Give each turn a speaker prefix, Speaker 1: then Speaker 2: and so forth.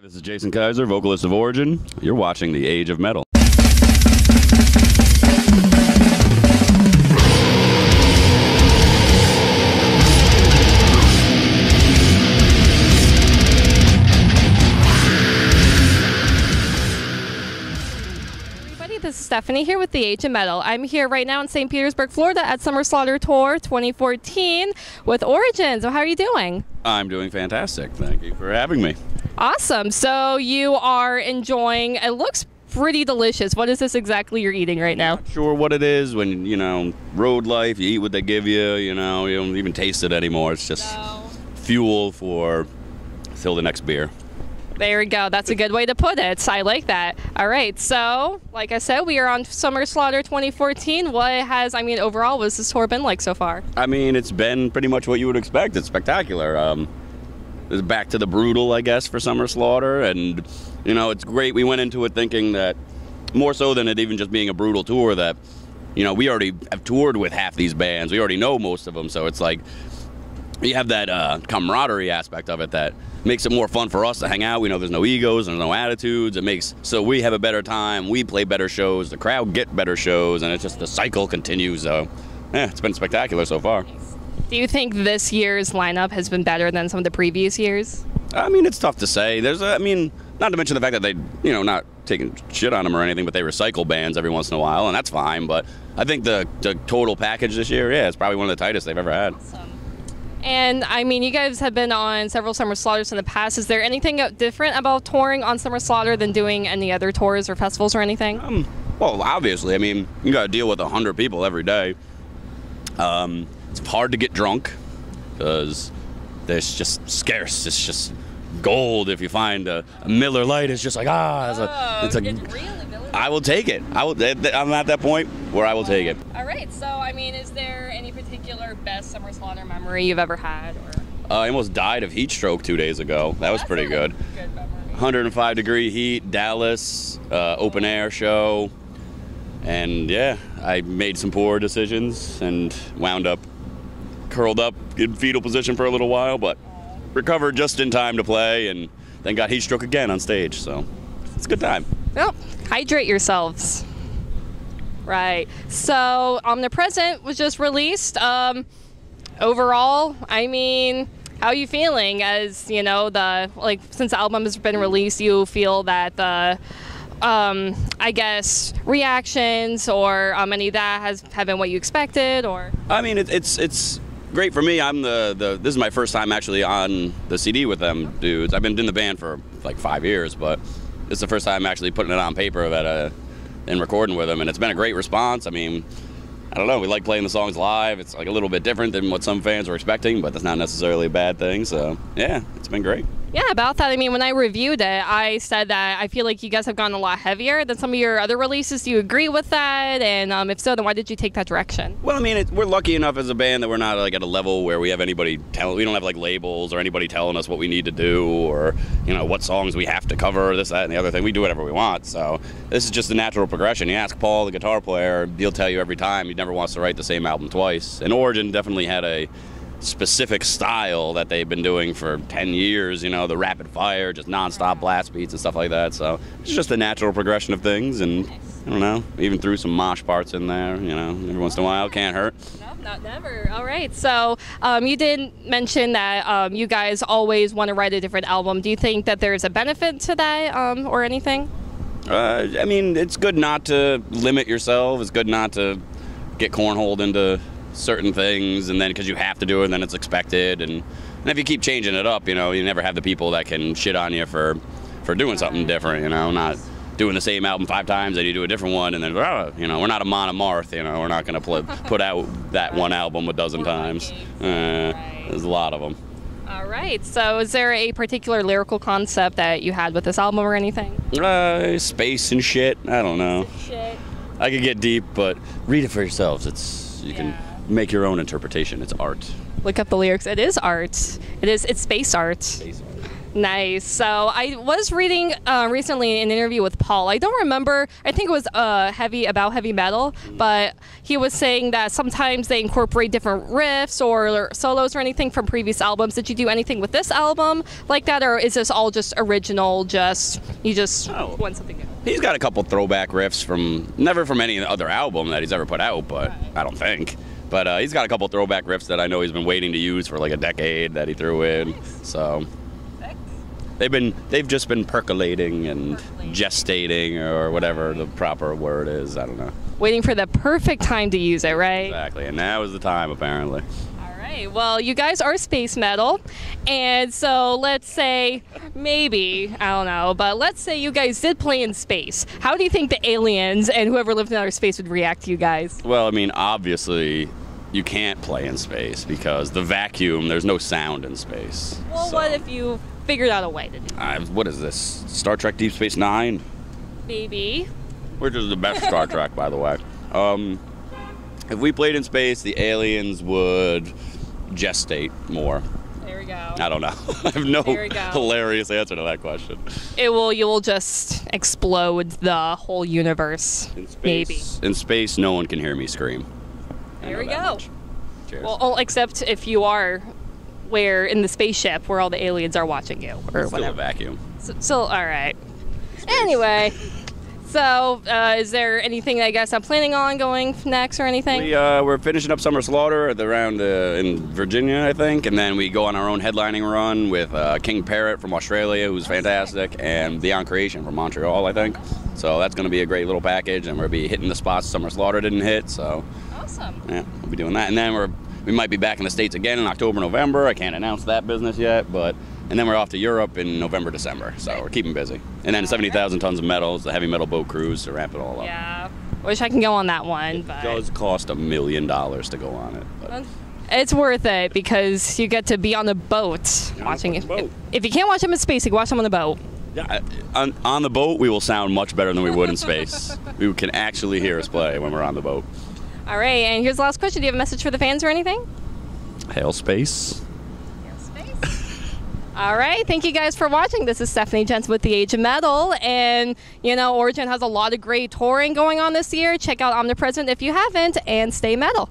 Speaker 1: This is Jason Kaiser, vocalist of Origin. You're watching The Age of Metal.
Speaker 2: This is Stephanie here with The Age of Metal. I'm here right now in St. Petersburg, Florida at Summer Slaughter Tour 2014 with Origin. So how are you doing?
Speaker 1: I'm doing fantastic. Thank you for having me.
Speaker 2: Awesome. So you are enjoying, it looks pretty delicious. What is this exactly you're eating right now?
Speaker 1: Not sure what it is. When, road life, you eat what they give you, you don't even taste it anymore. It's just fuel for till the next beer.
Speaker 2: There we go. That's a good way to put it. I like that. All right. So, like I said, we are on Summer Slaughter 2014. Overall, what's this tour been like so far?
Speaker 1: It's been pretty much what you would expect. It's spectacular. It's back to the brutal, I guess, for Summer Slaughter. And, it's great. We went into it thinking that more so than it even just being a brutal tour that, we already have toured with half these bands. We already know most of them. So it's like you have that camaraderie aspect of it that makes it more fun for us to hang out. We know there's no egos, there's no attitudes. It makes so we have a better time, we play better shows, the crowd get better shows, and it's just the cycle continues. So, yeah, it's been spectacular so far.
Speaker 2: Do you think this year's lineup has been better than some of the previous years?
Speaker 1: It's tough to say. There's, not to mention the fact that they, not taking shit on them or anything, but they recycle bands every once in a while, and that's fine. But I think the total package this year, yeah, it's probably one of the tightest they've ever had.
Speaker 2: Awesome. And, you guys have been on several Summer Slaughters in the past. Is there anything different about touring on Summer Slaughter than doing any other tours or festivals or anything?
Speaker 1: Well, obviously. You got to deal with 100 people every day. It's hard to get drunk because there's just scarce. It's just gold if you find a Miller Lite. It's just like, it's really Miller Lite? I will take it. I'm at that point where I will take it.
Speaker 2: All right. So, is there any particular best Summer Slaughter memory you've ever had? Or?
Speaker 1: I almost died of heat stroke 2 days ago. That was pretty good.
Speaker 2: Good memory.
Speaker 1: 105-degree heat, Dallas, open air show. And, yeah, I made some poor decisions and wound up curled up in fetal position for a little while, but recovered just in time to play and then got heat stroke again on stage. So it's a good time.
Speaker 2: Well, hydrate yourselves. Right. So Omnipresent was just released. Overall, how are you feeling as, since the album has been released, you feel that the, reactions or any of that have been what you expected, or?
Speaker 1: It's great for me. This is my first time actually on the CD with them dudes. I've been in the band for like 5 years, but this is the first time actually putting it on paper and recording with them, and it's been a great response. I don't know, we like playing the songs live. It's like a little bit different than what some fans were expecting, but that's not necessarily a bad thing. So yeah, it's been great.
Speaker 2: Yeah, about that, when I reviewed it, I said that I feel like you guys have gone a lot heavier than some of your other releases. Do you agree with that? And if so, then why did you take that direction?
Speaker 1: Well, we're lucky enough as a band that we're not at a level where we have anybody we don't have labels or anybody telling us what we need to do or, what songs we have to cover, this, that, and the other thing. We do whatever we want. So this is just a natural progression. You ask Paul, the guitar player, he'll tell you every time he never wants to write the same album twice. And Origin definitely had a specific style that they've been doing for 10 years, the rapid fire, just non-stop blast beats and stuff like that. So it's just a natural progression of things, and I don't know, even threw some mosh parts in there, every once in a while, can't hurt.
Speaker 2: No, not never. All right, so you did mention that you guys always want to write a different album. Do you think that there's a benefit to that or anything?
Speaker 1: It's good not to limit yourself. It's good not to get cornholed into certain things, and then because you have to do it, and then it's expected, and if you keep changing it up, you never have the people that can shit on you for doing something different, not doing the same album 5 times and you do a different one, and then we're not a Monomarth, we're not going to put out that one album a dozen times. There's a lot of them.
Speaker 2: All right, so is there a particular lyrical concept that you had with this album or anything?
Speaker 1: Space and shit. I don't know.
Speaker 2: Shit.
Speaker 1: I could get deep, but read it for yourselves. You can make your own interpretation. It's art.
Speaker 2: Look up the lyrics. It is art. It's space art.
Speaker 1: Space art.
Speaker 2: Nice. So I was reading recently an interview with Paul. I don't remember. I think it was heavy metal, but he was saying that sometimes they incorporate different riffs or solos or anything from previous albums. Did you do anything with this album like that, or is this all just original? You just want something new?
Speaker 1: He's got a couple throwback riffs never from any other album that he's ever put out, but I don't think. But he's got a couple throwback riffs that I know he's been waiting to use for like a decade that he threw in.
Speaker 2: Nice.
Speaker 1: So. They've just been percolating and gestating, or whatever the proper word is. I don't know.
Speaker 2: Waiting for the perfect time to use it, right?
Speaker 1: Exactly, and now is the time, apparently.
Speaker 2: All right. Well, you guys are space metal, and so let's say maybe, I don't know, but let's say you guys did play in space. How do you think the aliens and whoever lived in outer space would react to you guys?
Speaker 1: Well, I mean, obviously, you can't play in space because the vacuum. There's no sound in space.
Speaker 2: Well,
Speaker 1: so.
Speaker 2: what if you figured out a way to do that?
Speaker 1: What is this? Star Trek Deep Space Nine?
Speaker 2: Maybe.
Speaker 1: Which is the best Star Trek, by the way. If we played in space, the aliens would gestate more.
Speaker 2: There we go.
Speaker 1: I don't know. I have no hilarious answer to that question.
Speaker 2: You will just explode the whole universe.
Speaker 1: In space,
Speaker 2: maybe.
Speaker 1: In space, no one can hear me scream.
Speaker 2: There we go.
Speaker 1: Much. Cheers.
Speaker 2: Well, except if you are in the spaceship where all the aliens are watching you, or
Speaker 1: Still
Speaker 2: whatever.
Speaker 1: a vacuum.
Speaker 2: So all right. Anyway, so is there anything I guess I'm planning on going next or anything?
Speaker 1: We're finishing up Summer Slaughter at in Virginia, I think, and then we go on our own headlining run with King Parrot from Australia, who's fantastic, and Beyond Creation from Montreal, I think. So that's going to be a great little package, and we'll be hitting the spots Summer Slaughter didn't hit. So
Speaker 2: awesome.
Speaker 1: Yeah, we'll be doing that, and then we might be back in the States again in October, November. I can't announce that business yet, and then we're off to Europe in November, December. So we're keeping busy. And then 70,000 tons of metal, the heavy metal boat cruise to wrap it all up.
Speaker 2: Yeah, wish I can go on that one, but
Speaker 1: it does cost $1 million to go on it. But.
Speaker 2: It's worth it because you get to be on the boat watching it. If you can't watch them in space, you can watch them on the boat.
Speaker 1: Yeah, on the boat, we will sound much better than we would in space. We can actually hear us play when we're on the boat.
Speaker 2: All right, and here's the last question. Do you have a message for the fans or anything?
Speaker 1: Hail space.
Speaker 2: Hail space. All right, thank you guys for watching. This is Stephanie Jentz with The Age of Metal, and Origin has a lot of great touring going on this year. Check out Omnipresent if you haven't, and stay metal.